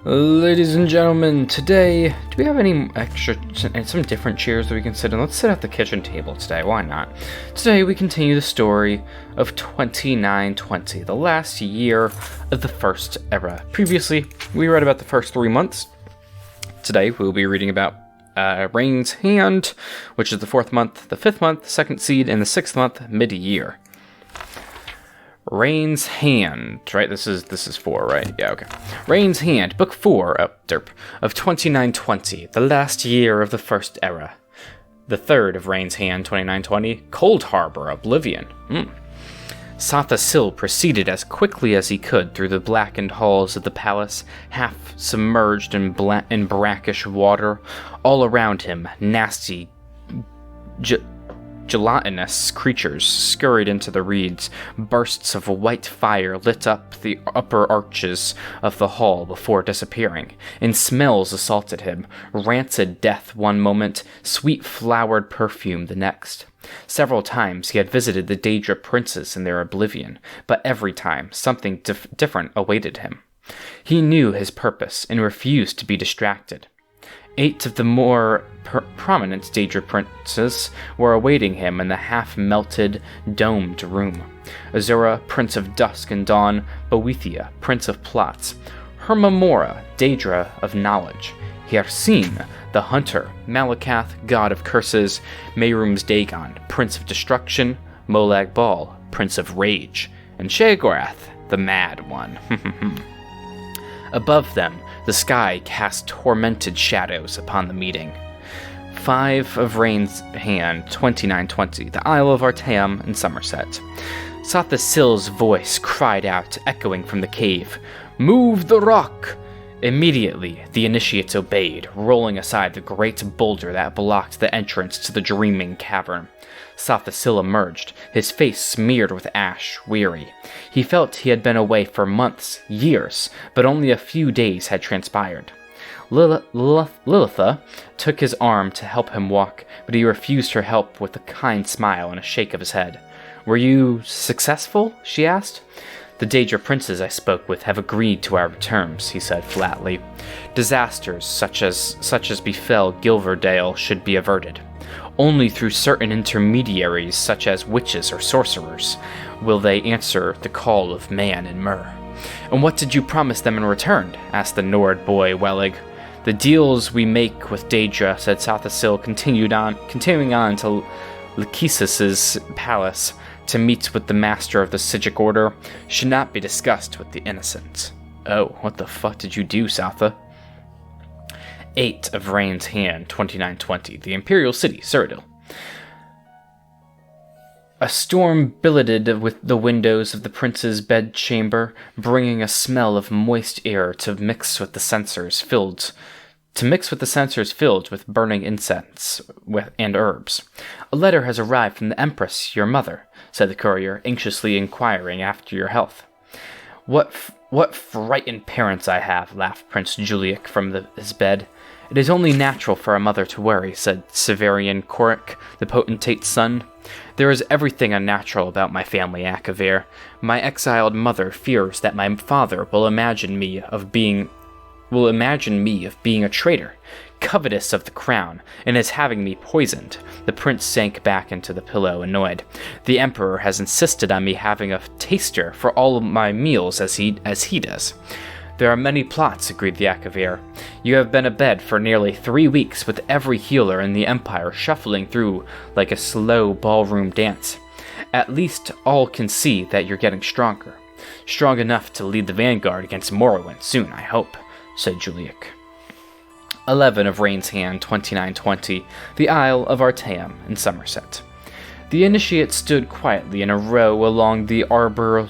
Ladies and gentlemen, today, do we have any extra and some different chairs that we can sit in? Let's sit at the kitchen table today, why not? Today we continue the story of 2920, the last year of the First Era. Previously, we read about the first 3 months. Today we'll be reading about Rain's Hand, which is the 4th month, the 5th month, 2nd seed, and the 6th month, MidYear. Rain's Hand, right? This is 4, right? Yeah, okay. Rain's Hand, Book 4, of 2920, the last year of the First Era. The 3rd of Rain's Hand, 2920, Cold Harbor, Oblivion. Satha proceeded as quickly as he could through the blackened halls of the palace, half submerged in brackish water. All around him, nasty, gelatinous creatures scurried into the reeds. Bursts of white fire lit up the upper arches of the hall before disappearing, and smells assaulted him. Rancid death one moment, sweet flowered perfume the next. Several times he had visited the Daedra princes in their oblivion, but every time something different awaited him. He knew his purpose and refused to be distracted. 8 of the more prominent Daedra princes were awaiting him in the half-melted, domed room. Azura, Prince of Dusk and Dawn; Boethia, Prince of Plots; Hermamora, Daedra of Knowledge; Hircine, the Hunter; Malakath, God of Curses; Meyrum's Dagon, Prince of Destruction; Molag Bal, Prince of Rage; and Sheogorath, the Mad One. Above them, the sky cast tormented shadows upon the meeting. 5 of Rain's Hand, 2920, the Isle of Artaeum in Somerset. Satha voice cried out, echoing from the cave, "Move the rock!" Immediately, the initiates obeyed, rolling aside the great boulder that blocked the entrance to the dreaming cavern. Satha emerged, his face smeared with ash, weary. He felt he had been away for months, years, but only a few days had transpired. Lilitha took his arm to help him walk, but he refused her help with a kind smile and a shake of his head. "Were you successful?" she asked. "The Daedra princes I spoke with have agreed to our terms," he said flatly. "Disasters such as befell Gilverdale should be averted. Only through certain intermediaries, such as witches or sorcerers, will they answer the call of man and Myr." "And what did you promise them in return?" asked the Nord boy Wellig. "The deals we make with Daedra," said Satha continuing on to Lachesis' palace to meet with the master of the Sijic Order, "should not be discussed with the innocent." "Oh, what the fuck did you do, Satha?" 8 of Rain's Hand, 2920, the Imperial City, Cyrodiil. A storm billeted with the windows of the prince's bedchamber, bringing a smell of moist air to mix with the censers filled with burning incense and herbs. "A letter has arrived from the Empress, your mother," said the courier, anxiously inquiring after your health. What frightened parents I have," laughed Prince Juliak from his bed. "It is only natural for a mother to worry," said Severian Korik, the potentate's son. "There is everything unnatural about my family, Akavir. My exiled mother fears that my father will imagine me of being a traitor, covetous of the crown, and is having me poisoned." The prince sank back into the pillow, annoyed. "The emperor has insisted on me having a taster for all of my meals as he does." "There are many plots," agreed the Akavir. "You have been abed for nearly 3 weeks with every healer in the Empire shuffling through like a slow ballroom dance. At least all can see that you're getting stronger. Strong enough to lead the vanguard against Morrowind soon, I hope," said Juliak. 11 of Rain's Hand, 2920, the Isle of Artaeum in Somerset. The initiates stood quietly in a row along the Arbor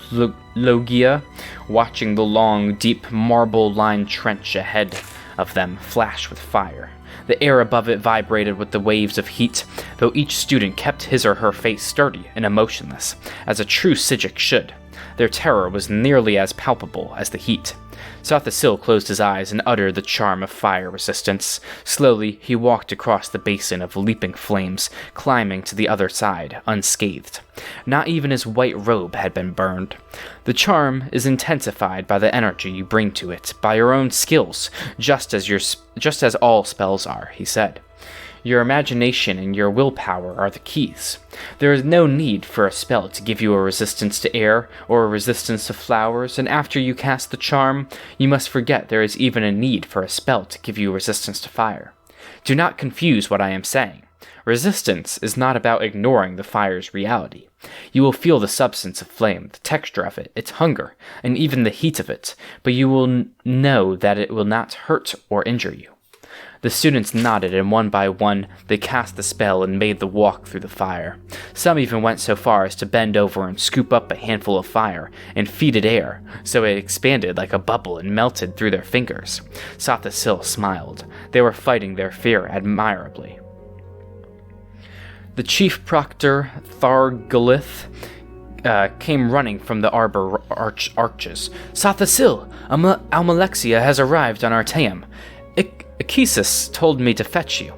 Logia, watching the long, deep, marble-lined trench ahead of them flash with fire. The air above it vibrated with the waves of heat, though each student kept his or her face sturdy and emotionless, as a true Sijic should. Their terror was nearly as palpable as the heat. Sothasil closed his eyes and uttered the charm of fire resistance. Slowly, he walked across the basin of leaping flames, climbing to the other side, unscathed. Not even his white robe had been burned. The charm is intensified by the energy you bring to it, by your own skills, just as all spells are, he said. Your imagination and your willpower are the keys. There is no need for a spell to give you a resistance to air or a resistance to flowers, and after you cast the charm, you must forget there is even a need for a spell to give you resistance to fire. Do not confuse what I am saying. Resistance is not about ignoring the fire's reality. You will feel the substance of flame, the texture of it, its hunger, and even the heat of it, but you will know that it will not hurt or injure you. The students nodded, and one by one, they cast the spell and made the walk through the fire. Some even went so far as to bend over and scoop up a handful of fire and feed it air, so it expanded like a bubble and melted through their fingers. Sothasil smiled. They were fighting their fear admirably. The chief proctor, Thargalith, came running from the arbor arches. "Sothasil, Almalexia has arrived on Artaeum. Akesis told me to fetch you."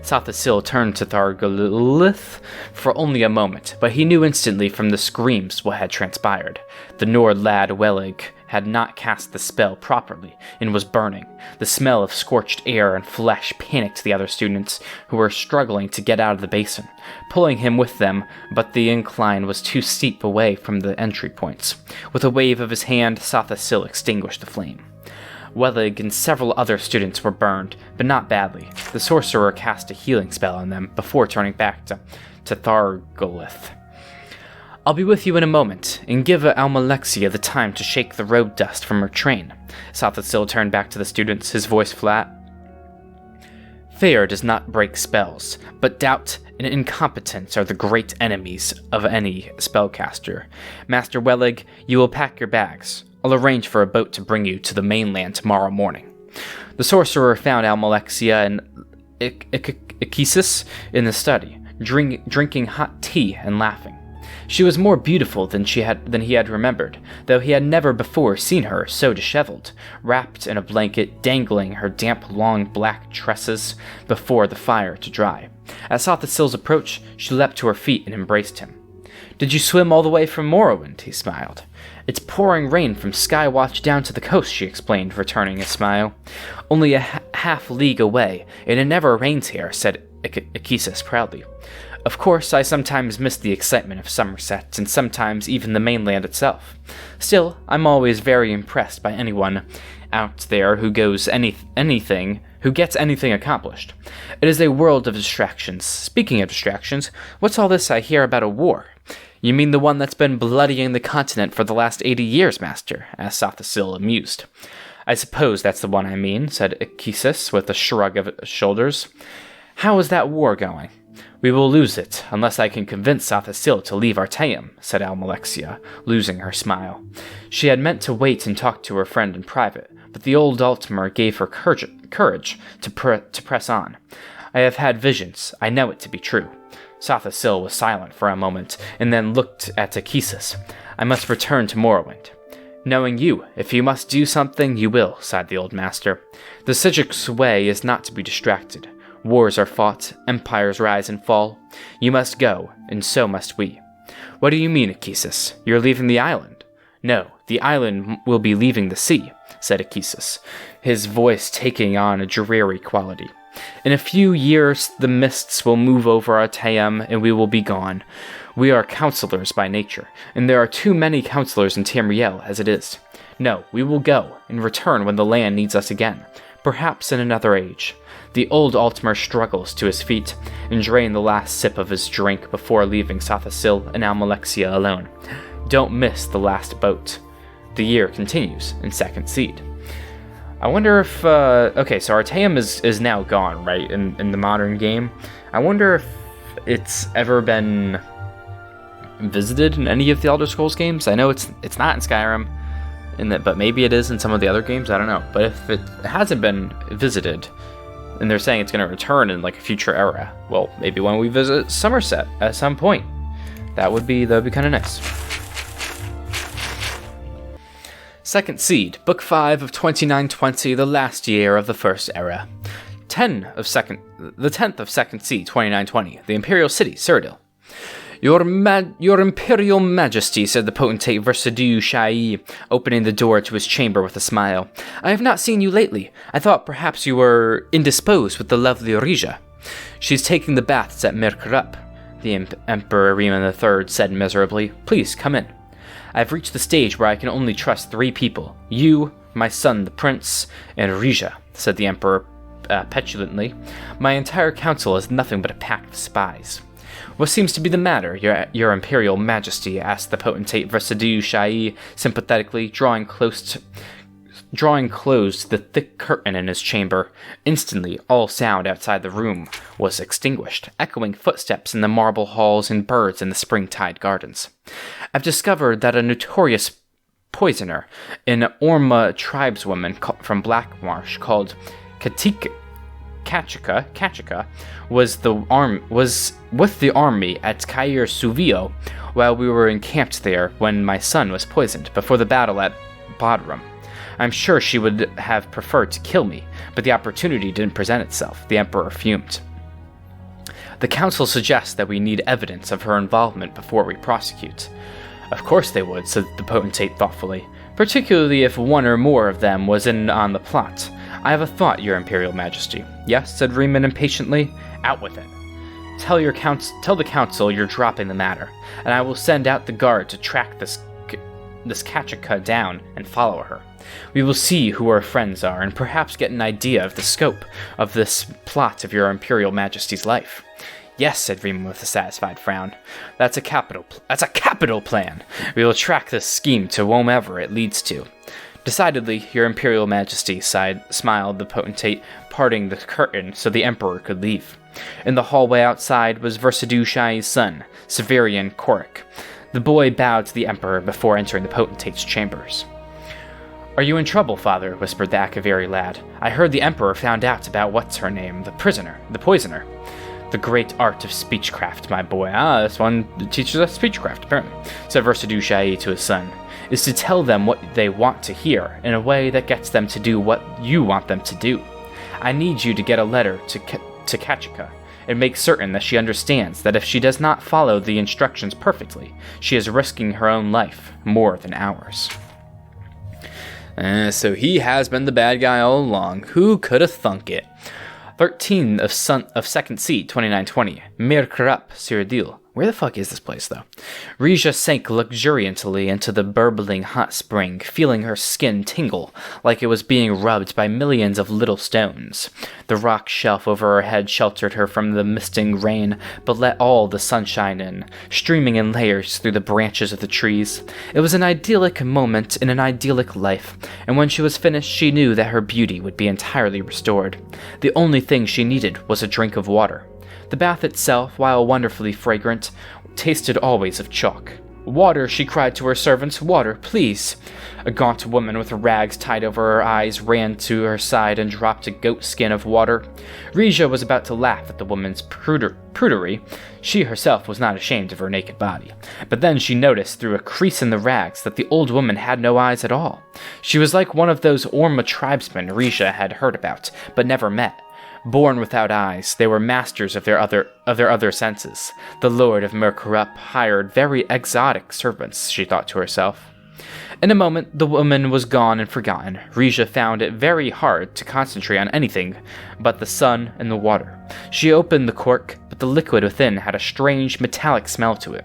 Sothasil turned to Thargalith for only a moment, but he knew instantly from the screams what had transpired. The Nord lad Welig had not cast the spell properly and was burning. The smell of scorched air and flesh panicked the other students, who were struggling to get out of the basin, pulling him with them, but the incline was too steep away from the entry points. With a wave of his hand, Sothasil extinguished the flame. Welig and several other students were burned, but not badly. The sorcerer cast a healing spell on them before turning back to Thargalith. "I'll be with you in a moment, and give Almalexia the time to shake the road dust from her train." Sothasil turned back to the students, his voice flat. "Fear does not break spells, but doubt and incompetence are the great enemies of any spellcaster. Master Welig, you will pack your bags. I'll arrange for a boat to bring you to the mainland tomorrow morning." The sorcerer found Almalexia and Akesis in the study, drinking hot tea and laughing. She was more beautiful than he had remembered, though he had never before seen her so disheveled, wrapped in a blanket, dangling her damp, long black tresses before the fire to dry. At Sothasil's approach, she leapt to her feet and embraced him. "Did you swim all the way from Morrowind?" he smiled. "It's pouring rain from Skywatch down to the coast," she explained, returning his smile. "Only a half league away, and it never rains here," said Akesis proudly. "Of course, I sometimes miss the excitement of Somerset, and sometimes even the mainland itself. Still, I'm always very impressed by anyone out there who gets anything accomplished. It is a world of distractions. Speaking of distractions, what's all this I hear about a war?" "You mean the one that's been bloodying the continent for the last 80 years, Master?" asked Sothasil, amused. "I suppose that's the one I mean," said Akesis with a shrug of his shoulders. "How is that war going?" "We will lose it, unless I can convince Sothasil to leave Artaeum," said Almalexia, losing her smile. She had meant to wait and talk to her friend in private, but the old Altmer gave her courage to press on. "I have had visions. I know it to be true." Sothasil was silent for a moment, and then looked at Akesis. "I must return to Morrowind." "Knowing you, if you must do something, you will," sighed the old master. "The Sigic's way is not to be distracted. Wars are fought, empires rise and fall. You must go, and so must we." "What do you mean, Akesis? You're leaving the island?" "No, the island will be leaving the sea," said Akesis, his voice taking on a dreary quality. "In a few years, the mists will move over Artaeum, and we will be gone. We are counselors by nature, and there are too many counselors in Tamriel as it is. No, we will go, and return when the land needs us again, perhaps in another age." The old Altmer struggles to his feet, and drained the last sip of his drink before leaving Sothasil and Almalexia alone. Don't miss the last boat. The year continues in Second Seed. I wonder if, okay, so Artaeum is now gone, right, in the modern game. I wonder if it's ever been visited in any of the Elder Scrolls games. I know it's not in Skyrim, but maybe it is in some of the other games, I don't know. But if it hasn't been visited, and they're saying it's going to return in, like, a future era, well, maybe when we visit Somerset at some point. That would be kind of nice. Second Seed, Book 5 of 2920, the last year of the First Era. The 10th of Second Seed, 2920, the Imperial City, Cyrodiil. Your Imperial Majesty, said the potentate Versailles Shai, opening the door to his chamber with a smile. I have not seen you lately. I thought perhaps you were indisposed with the lovely Rija. She's taking the baths at Mirkarup, the Emperor Riemann III said miserably. Please, come in. I've reached the stage where I can only trust 3 people. You, my son the prince, and Rija, said the Emperor petulantly. My entire council is nothing but a pack of spies. What seems to be the matter, your Imperial Majesty? Asked the potentate Versailles Shai sympathetically, drawing close the thick curtain in his chamber. Instantly, all sound outside the room was extinguished, echoing footsteps in the marble halls and birds in the springtide gardens. I've discovered that a notorious poisoner, an Orma tribeswoman from Blackmarsh called Kachika, was with the army at Cair Suvio while we were encamped there when my son was poisoned before the battle at Bodrum. I'm sure she would have preferred to kill me, but the opportunity didn't present itself, the Emperor fumed. The Council suggests that we need evidence of her involvement before we prosecute. Of course they would, said the potentate thoughtfully, particularly if one or more of them was in on the plot. I have a thought, your Imperial Majesty. Yes, said Riemann impatiently. Out with it. Tell the Council you're dropping the matter, and I will send out the guard to track this Kachika down and follow her. We will see who her friends are, and perhaps get an idea of the scope of this plot of your Imperial Majesty's life. Yes, said Riemann with a satisfied frown. That's a capital plan. We will track this scheme to whomever it leads to. Decidedly, your Imperial Majesty, smiled the potentate, parting the curtain so the Emperor could leave. In the hallway outside was Versailles Shai's son, Severian Korik. The boy bowed to the Emperor before entering the potentate's chambers. Are you in trouble, father? Whispered the Akaviri lad. I heard the Emperor found out about what's-her-name, the poisoner. The great art of speechcraft, my boy. This one teaches us speechcraft, apparently, said Versailles Shai to his son, is to tell them what they want to hear in a way that gets them to do what you want them to do. I need you to get a letter to Kachika and make certain that she understands that if she does not follow the instructions perfectly, she is risking her own life more than ours. So he has been the bad guy all along. Who could have thunk it? 13 of Second Seed, 2920. Mirkarup, Cyrodiil. Where the fuck is this place, though? Rija sank luxuriantly into the burbling hot spring, feeling her skin tingle like it was being rubbed by millions of little stones. The rock shelf over her head sheltered her from the misting rain, but let all the sunshine in, streaming in layers through the branches of the trees. It was an idyllic moment in an idyllic life, and when she was finished, she knew that her beauty would be entirely restored. The only thing she needed was a drink of water. The bath itself, while wonderfully fragrant, tasted always of chalk. Water, she cried to her servants, water, please. A gaunt woman with rags tied over her eyes ran to her side and dropped a goat skin of water. Rija was about to laugh at the woman's prudery. She herself was not ashamed of her naked body. But then she noticed through a crease in the rags that the old woman had no eyes at all. She was like one of those Orma tribesmen Rija had heard about, but never met. Born without eyes, they were masters of their other senses. The Lord of Mirkarup hired very exotic servants, she thought to herself. In a moment, the woman was gone and forgotten. Rija found it very hard to concentrate on anything but the sun and the water. She opened the cork, but the liquid within had a strange metallic smell to it.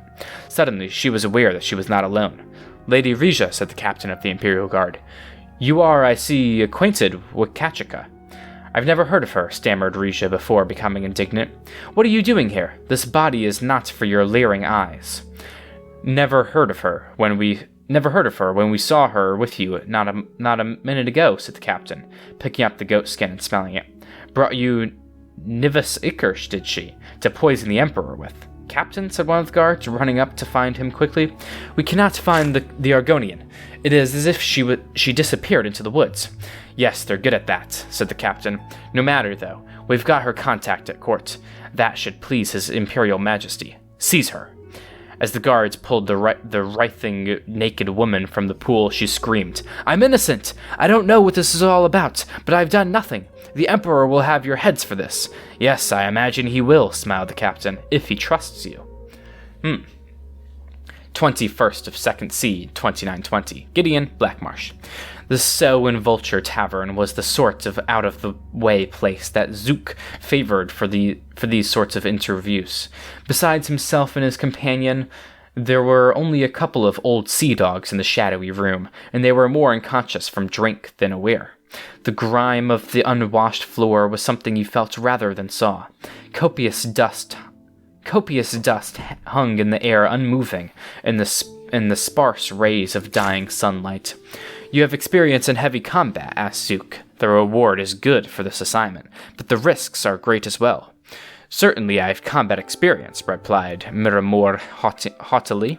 Suddenly, she was aware that she was not alone. Lady Rija, said the captain of the Imperial Guard, you are, I see, acquainted with Kachika. I've never heard of her, stammered Rija before becoming indignant. What are you doing here? This body is not for your leering eyes. Never heard of her when we saw her with you not a minute ago, said the captain, picking up the goat skin and smelling it. Brought you Nivus Ikersh, did she, to poison the Emperor with? Captain, said one of the guards, running up to find him quickly. We cannot find the Argonian. It is as if she disappeared into the woods. Yes, they're good at that, said the captain. No matter, though. We've got her contact at court. That should please his Imperial Majesty. Seize her. As the guards pulled the writhing naked woman from the pool, she screamed, "I'm innocent! I don't know what this is all about, but I've done nothing. The Emperor will have your heads for this." "Yes, I imagine he will," smiled the captain, "if he trusts you." 21st of 2nd Seed, 2920. Gideon, Blackmarsh. The Sow and Vulture Tavern was the sort of out-of-the-way place that Zook favored for these sorts of interviews. Besides himself and his companion, there were only a couple of old sea dogs in the shadowy room, and they were more unconscious from drink than aware. The grime of the unwashed floor was something you felt rather than saw. Copious dust hung in the air, unmoving in the sparse rays of dying sunlight. "You have experience in heavy combat," asked Zook. "The reward is good for this assignment, but the risks are great as well." "Certainly I have combat experience," replied Miramor haughtily.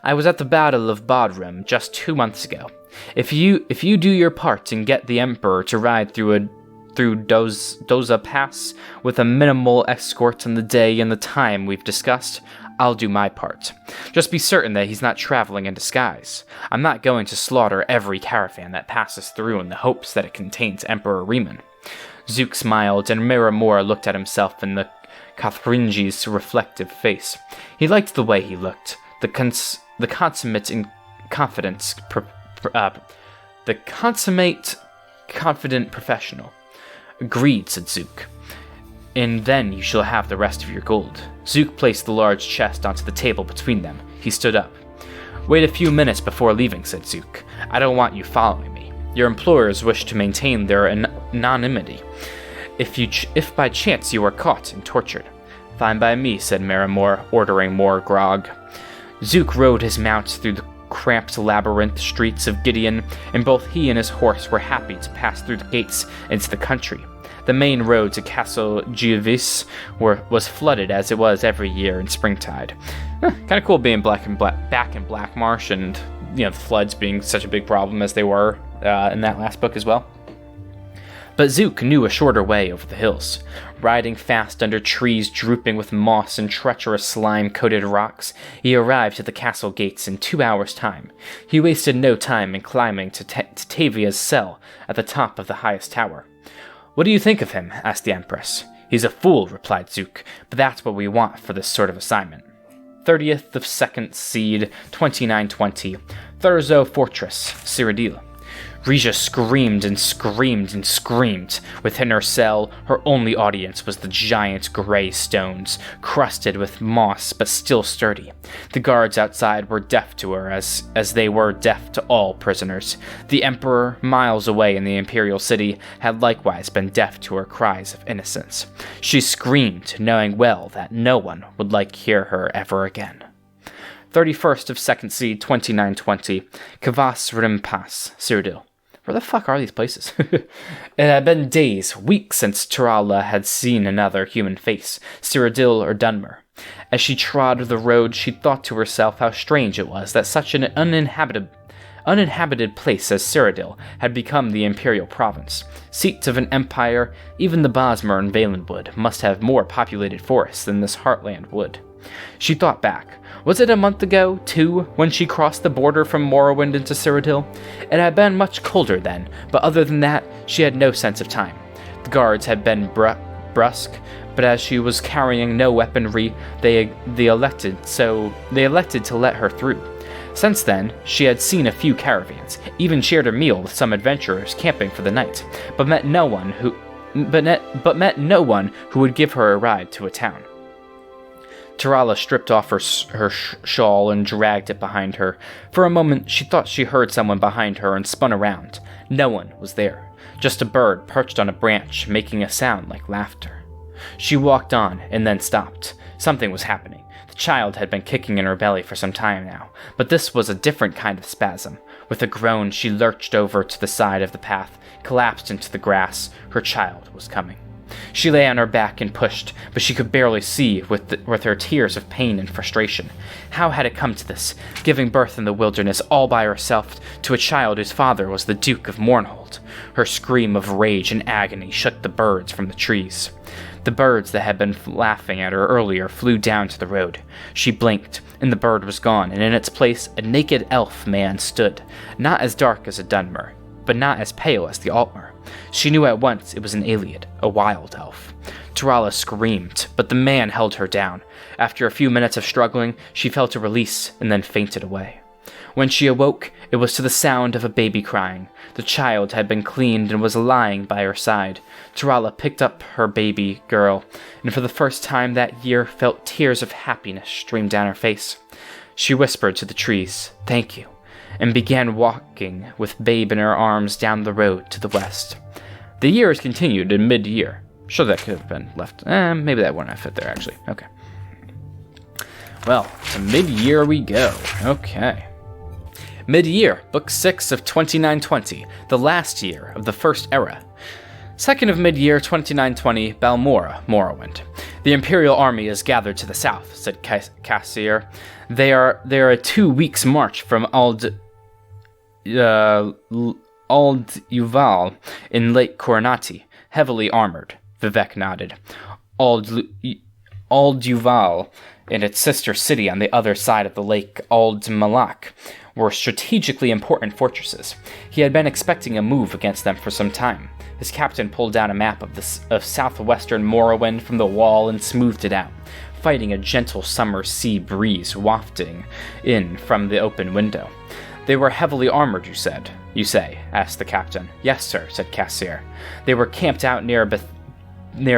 "I was at the Battle of Bodrum just 2 months ago. If you do your part and get the Emperor to ride through Doza Pass with a minimal escort on the day and the time we've discussed, I'll do my part. Just be certain that he's not traveling in disguise. I'm not going to slaughter every caravan that passes through in the hopes that it contains Emperor Riemann." Zook smiled, and Miramor looked at himself in the Cathringi's reflective face. He liked the way he looked. The consummate confident professional. "Agreed," said Zook. "And then you shall have the rest of your gold." Zook placed the large chest onto the table between them. He stood up. "Wait a few minutes before leaving," said Zook. "I don't want you following me. Your employers wish to maintain their anonymity. If by chance you are caught and tortured." "Fine by me," said Miramor, ordering more grog. Zook rode his mount through the cramped labyrinth streets of Gideon, and both he and his horse were happy to pass through the gates into the country. The main road to Castle Giovis was flooded as it was every year in springtide. Kind of cool being back in Blackmarsh, and the floods being such a big problem as they were in that last book as well. But Zook knew a shorter way over the hills. Riding fast under trees drooping with moss and treacherous slime-coated rocks, he arrived at the castle gates in 2 hours' time. He wasted no time in climbing to Tavia's cell at the top of the highest tower. "What do you think of him?" asked the Empress. "He's a fool," replied Zook, "but that's what we want for this sort of assignment." 30th of 2nd Seed, 2920. Thurzo Fortress, Cyrodiil. Rija screamed and screamed and screamed. Within her cell, her only audience was the giant gray stones, crusted with moss but still sturdy. The guards outside were deaf to her, as they were deaf to all prisoners. The Emperor, miles away in the Imperial City, had likewise been deaf to her cries of innocence. She screamed, knowing well that no one would hear her ever again. 31st of 2nd Seed, 2920. Kavas Rimpas, Cyrodiil. Where the fuck are these places? It had been days, weeks since Tirala had seen another human face, Cyrodiil or Dunmer. As she trod the road, she thought to herself how strange it was that such an uninhabited place as Cyrodiil had become the imperial province. Seat of an empire, even the Bosmer and Valenwood must have more populated forests than this heartland would. She thought back. Was it a month ago, too, when she crossed the border from Morrowind into Cyrodiil? It had been much colder then, but other than that, she had no sense of time. The guards had been brusque, but as she was carrying no weaponry, they elected to let her through. Since then, she had seen a few caravans, even shared a meal with some adventurers camping for the night, but met no one who would give her a ride to a town. Tirala stripped off her shawl and dragged it behind her. For a moment, she thought she heard someone behind her and spun around. No one was there, just a bird perched on a branch, making a sound like laughter. She walked on and then stopped. Something was happening. The child had been kicking in her belly for some time now, but this was a different kind of spasm. With a groan, she lurched over to the side of the path, collapsed into the grass. Her child was coming. She lay on her back and pushed, but she could barely see with her tears of pain and frustration. How had it come to this, giving birth in the wilderness all by herself to a child whose father was the Duke of Mournhold? Her scream of rage and agony shook the birds from the trees. The birds that had been laughing at her earlier flew down to the road. She blinked, and the bird was gone, and in its place a naked elf man stood, not as dark as a Dunmer, but not as pale as the Altmer. She knew at once it was an Iliad, a wild elf. Tarala screamed, but the man held her down. After a few minutes of struggling, she felt a release and then fainted away. When she awoke, it was to the sound of a baby crying. The child had been cleaned and was lying by her side. Tarala picked up her baby girl, and for the first time that year felt tears of happiness stream down her face. She whispered to the trees, "Thank you," and began walking with Babe in her arms down the road to the west. The years continued in mid-year. Sure, that could have been left. Maybe that wouldn't have fit there, actually. Okay. Well, to mid-year we go. Okay. Mid-year, Book 6 of 2920, the last year of the First Era. Second of mid-year, 2920, Balmora, Morrowind. The Imperial army is gathered to the south, said Cassier. They are a 2 weeks' march from Ald Yuval in Lake Coronati, heavily armored. Vivek nodded. Ald Yuval and its sister city on the other side of the lake, Ald Marak, were strategically important fortresses. He had been expecting a move against them for some time. His captain pulled down a map of southwestern Morrowind from the wall and smoothed it out, fighting a gentle summer sea breeze wafting in from the open window. They were heavily armored, you say? Asked the captain. Yes, sir, said Cassier. They were camped out near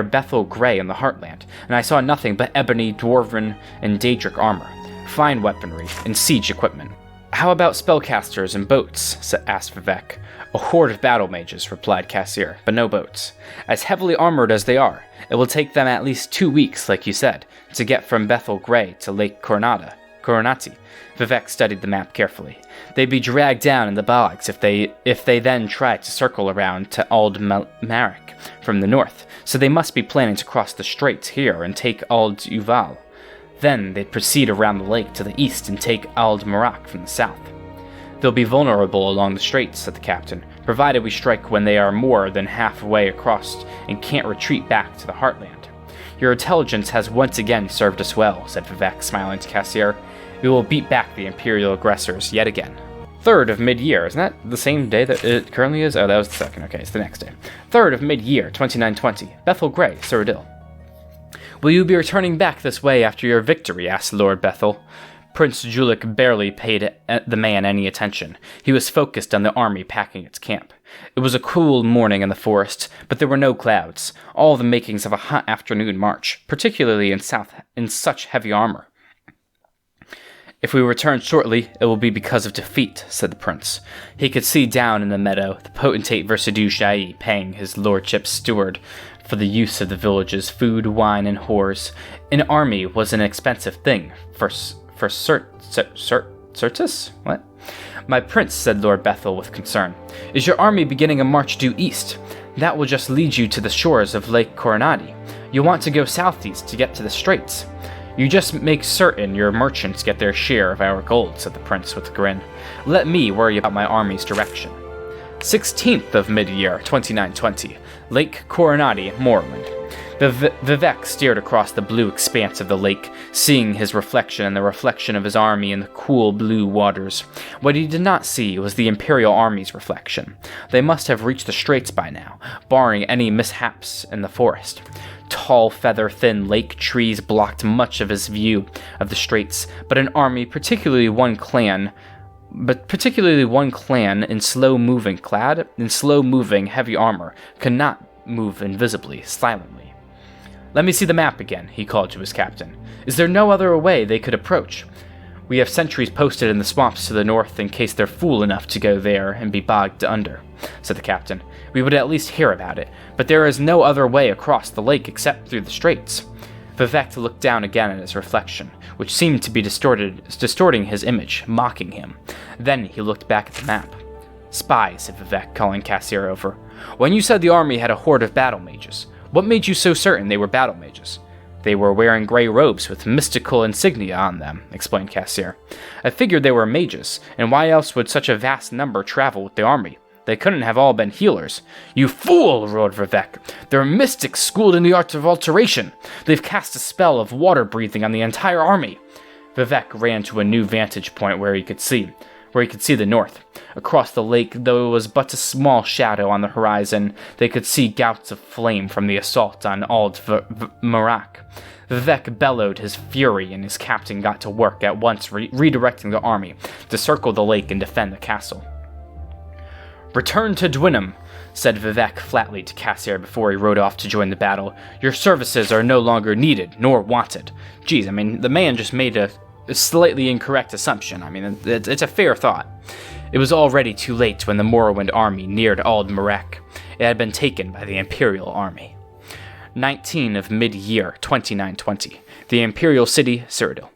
Bethel Grey in the Heartland, and I saw nothing but ebony, dwarven, and daedric armor, fine weaponry, and siege equipment. How about spellcasters and boats? Asked Vivek. A horde of battle mages, replied Cassier, but no boats. As heavily armored as they are, it will take them at least 2 weeks, like you said, to get from Bethel Grey to Lake Coronati. Vivek studied the map carefully. They'd be dragged down in the bogs if they then tried to circle around to Ald Marak from the north, so they must be planning to cross the straits here and take Ald Yuval. Then they'd proceed around the lake to the east and take Ald Marak from the south. They'll be vulnerable along the straits, said the captain, provided we strike when they are more than halfway across and can't retreat back to the Heartland. Your intelligence has once again served us well, said Vivek, smiling to Cassier. We will beat back the Imperial aggressors yet again. 3rd of mid-year, isn't that the same day that it currently is? Oh, that was the 2nd, okay, it's the next day. 3rd of mid-year, 2920, Bethel Grey, Cyrodiil. Will you be returning back this way after your victory? Asked Lord Bethel. Prince Julik barely paid the man any attention. He was focused on the army packing its camp. It was a cool morning in the forest, but there were no clouds, all the makings of a hot afternoon march, particularly in such heavy armor. If we return shortly, it will be because of defeat, said the prince. He could see down in the meadow the potentate Versidou Shahi paying his lordship's steward for the use of the village's food, wine, and whores. An army was an expensive thing for certus? What? My prince, said Lord Bethel with concern, is your army beginning a march due east? That will just lead you to the shores of Lake Coronati. You'll want to go southeast to get to the straits. You just make certain your merchants get their share of our gold, said the prince with a grin. Let me worry about my army's direction. 16th of mid-year, 2920, Lake Coronati, Morrowind. Vivek steered across the blue expanse of the lake, seeing his reflection and the reflection of his army in the cool blue waters. What he did not see was the Imperial army's reflection. They must have reached the straits by now, barring any mishaps in the forest. Tall, feather-thin lake trees blocked much of his view of the straits, but an army, particularly one clan in slow-moving heavy armor, could not move invisibly, silently. Let me see the map again, he called to his captain. Is there no other way they could approach? We have sentries posted in the swamps to the north in case they're fool enough to go there and be bogged under, said the captain. We would at least hear about it, but there is no other way across the lake except through the straits. Vivek looked down again at his reflection, which seemed to be distorting his image, mocking him. Then he looked back at the map. Spy, said Vivek, calling Cassier over. When you said the army had a horde of battle mages, what made you so certain they were battle mages? They were wearing grey robes with mystical insignia on them, explained Cassier. I figured they were mages, and why else would such a vast number travel with the army? They couldn't have all been healers. You fool, roared Vivek. They're mystics schooled in the art of alteration. They've cast a spell of water breathing on the entire army. Vivek ran to a new vantage point where he could see the north. Across the lake, though it was but a small shadow on the horizon, they could see gouts of flame from the assault on Ald Marak. Vivek bellowed his fury, and his captain got to work at once redirecting the army to circle the lake and defend the castle. "Return to Dwinham," said Vivek flatly to Cassier before he rode off to join the battle. "Your services are no longer needed, nor wanted." Geez, the man just made a slightly incorrect assumption. It's a fair thought. It was already too late when the Morrowind army neared Ald Marak. It had been taken by the Imperial army. 19 of MidYear, 2920. The Imperial City, Cyrodiil.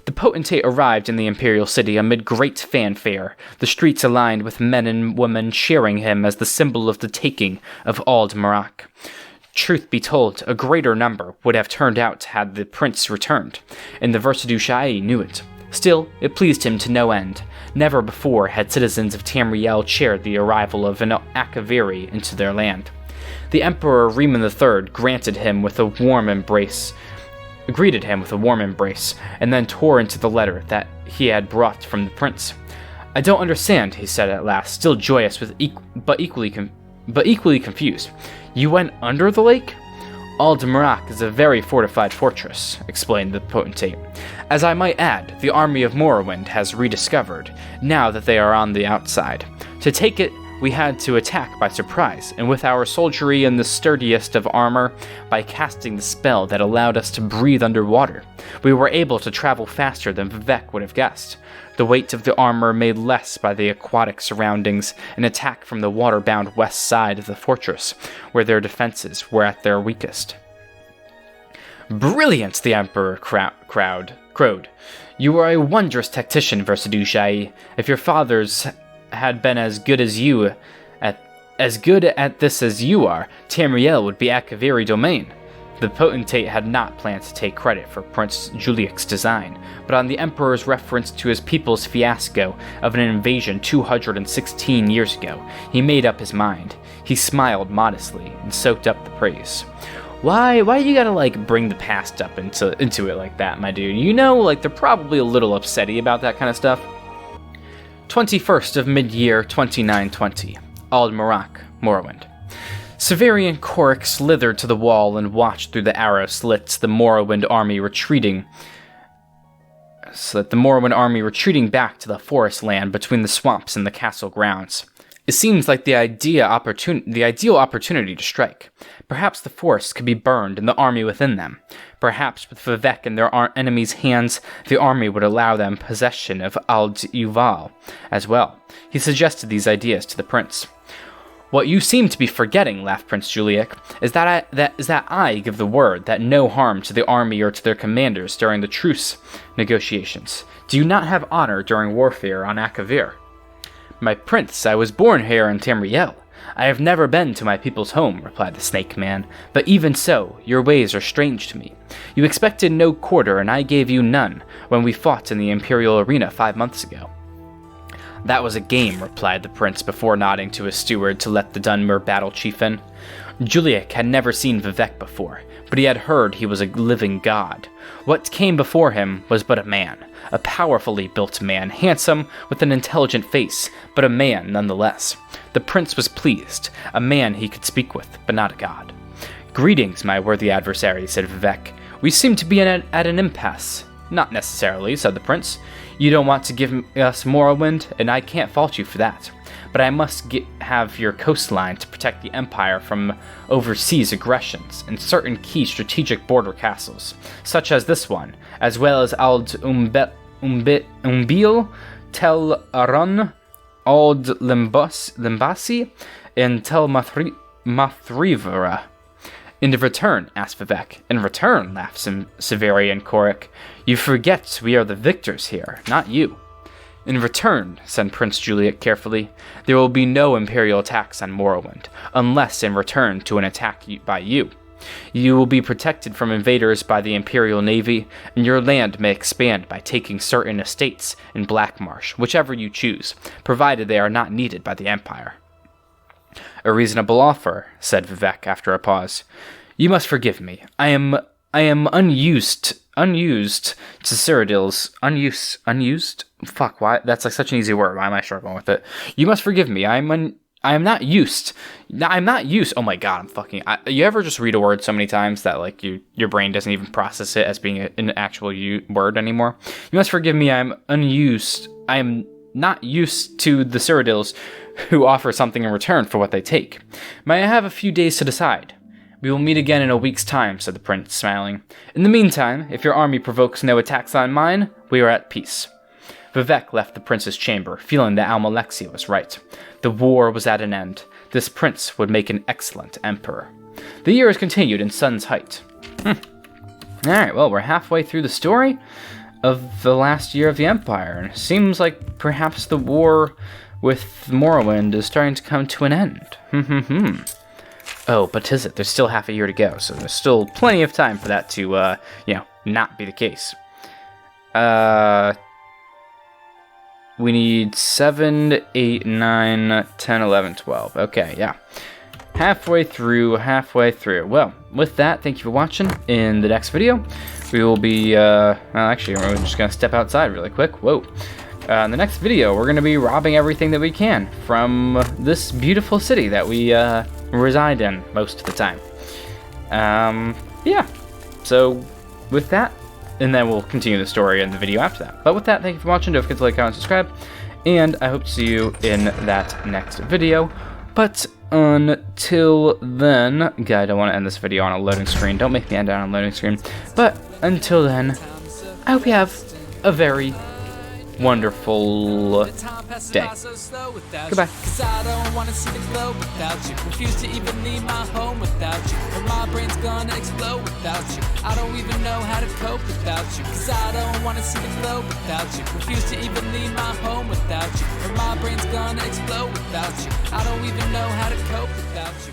The potentate arrived in the Imperial City amid great fanfare, the streets aligned with men and women cheering him as the symbol of the taking of Ald Marak. Truth be told, a greater number would have turned out had the prince returned, and the v4-6 knew it. Still, it pleased him to no end. Never before had citizens of Tamriel cheered the arrival of an Akaviri into their land. The Emperor Riemann III greeted him with a warm embrace, and then tore into the letter that he had brought from the prince. "I don't understand," he said at last, still joyous but equally confused. "You went under the lake?" "Ald Marak is a very fortified fortress," explained the potentate. "As I might add, the army of Morrowind has rediscovered, now that they are on the outside. To take it, we had to attack by surprise, and with our soldiery in the sturdiest of armor, by casting the spell that allowed us to breathe underwater, we were able to travel faster than Vivek would have guessed. The weight of the armor made less by the aquatic surroundings, and attack from the water-bound west side of the fortress, where their defenses were at their weakest." "Brilliant!" the Emperor crowed. "You are a wondrous tactician, v4-6. If your fathers had been as good at this as you are, Tamriel would be Akaviri domain." The potentate had not planned to take credit for Prince Juliek's design, but on the Emperor's reference to his people's fiasco of an invasion 216 years ago, he made up his mind. He smiled modestly and soaked up the praise. Why you gotta, bring the past up into it like that, my dude? They're probably a little upsetty about that kind of stuff. 21st of MidYear, 2920. Ald Marak, Morrowind. Severian Korik slithered to the wall and watched through the arrow slits the Morrowind army retreating back to the forest land between the swamps and the castle grounds. It seems like the ideal opportunity to strike. Perhaps the forests could be burned and the army within them. Perhaps with Vivek in their enemies' hands, the army would allow them possession of Ald Uval as well. He suggested these ideas to the prince. "What you seem to be forgetting," laughed Prince Juliek, is that I give the word that no harm to the army or to their commanders during the truce negotiations. Do you not have honor during warfare on Akavir?" "My prince, I was born here in Tamriel. I have never been to my people's home," replied the snake man, "but even so, your ways are strange to me. You expected no quarter, and I gave you none when we fought in the Imperial arena 5 months ago." "That was a game," replied the prince before nodding to his steward to let the Dunmer battle chief in. Juliek had never seen Vivek before, but he had heard he was a living god. What came before him was but a man, a powerfully built man, handsome, with an intelligent face, but a man nonetheless. The prince was pleased, a man he could speak with, but not a god. "Greetings, my worthy adversary," said Vivek. "We seem to be at an impasse." "Not necessarily," said the prince. "You don't want to give us Morrowind, and I can't fault you for that. But I must have your coastline to protect the Empire from overseas aggressions and certain key strategic border castles, such as this one, as well as Ald Umbil, Tel Aron, Ald Limbasi, and Tel Mathrivara." "In return?" asked Vivek. "In return?" laughed Severian Korik. "You forget we are the victors here, not you." "In return," said Prince Juliek carefully, "there will be no Imperial attacks on Morrowind, unless in return to an attack by you. You will be protected from invaders by the Imperial Navy, and your land may expand by taking certain estates in Blackmarsh, whichever you choose, provided they are not needed by the Empire." A reasonable offer, said Vivek after a pause. You must forgive me. I am unused to Cyrodiil's unused? Fuck, why? That's like such an easy word. Why am I struggling with it? You must forgive me. I am not used. Oh my god, I'm fucking. You ever just read a word so many times that like your brain doesn't even process it as being an actual word anymore? You must forgive me. I am not used to the Cyrodiils who offer something in return for what they take. May I have a few days to decide? We will meet again in a week's time, said the prince, smiling. In the meantime, if your army provokes no attacks on mine, we are at peace. Vivek left the prince's chamber, feeling that Almalexia was right. The war was at an end. This prince would make an excellent emperor. The years continued in Sun's Height. Alright, well, we're halfway through the story of the last year of the Empire, and it seems like perhaps the war with Morrowind is starting to come to an end. Oh, but is it? There's still half a year to go, so there's still plenty of time for that to, not be the case. We need 7, 8, 9, 10, 11, 12. Okay, yeah. Halfway through. Well, with that, thank you for watching. In the next video, we will be, actually, we're just going to step outside really quick. Whoa. In the next video, we're going to be robbing everything that we can from this beautiful city that we, reside in most of the time. Yeah. So, with that, and then we'll continue the story in the video after that. But with that, thank you for watching. Don't forget to like, comment, subscribe, and I hope to see you in that next video. But until then, guy, I don't want to end this video on a loading screen. Don't make me end it on a loading screen. But until then, I hope you have a very wonderful day. Goodbye. Cause I don't wanna see the glow without you. Refuse to even leave my home without you. Or my brain's gonna explode without you. I don't even know how to cope without you. Cause I don't wanna see the glow without you. Refuse to even leave my home without you. Or my brain's gonna explode without you. I don't even know how to cope without you.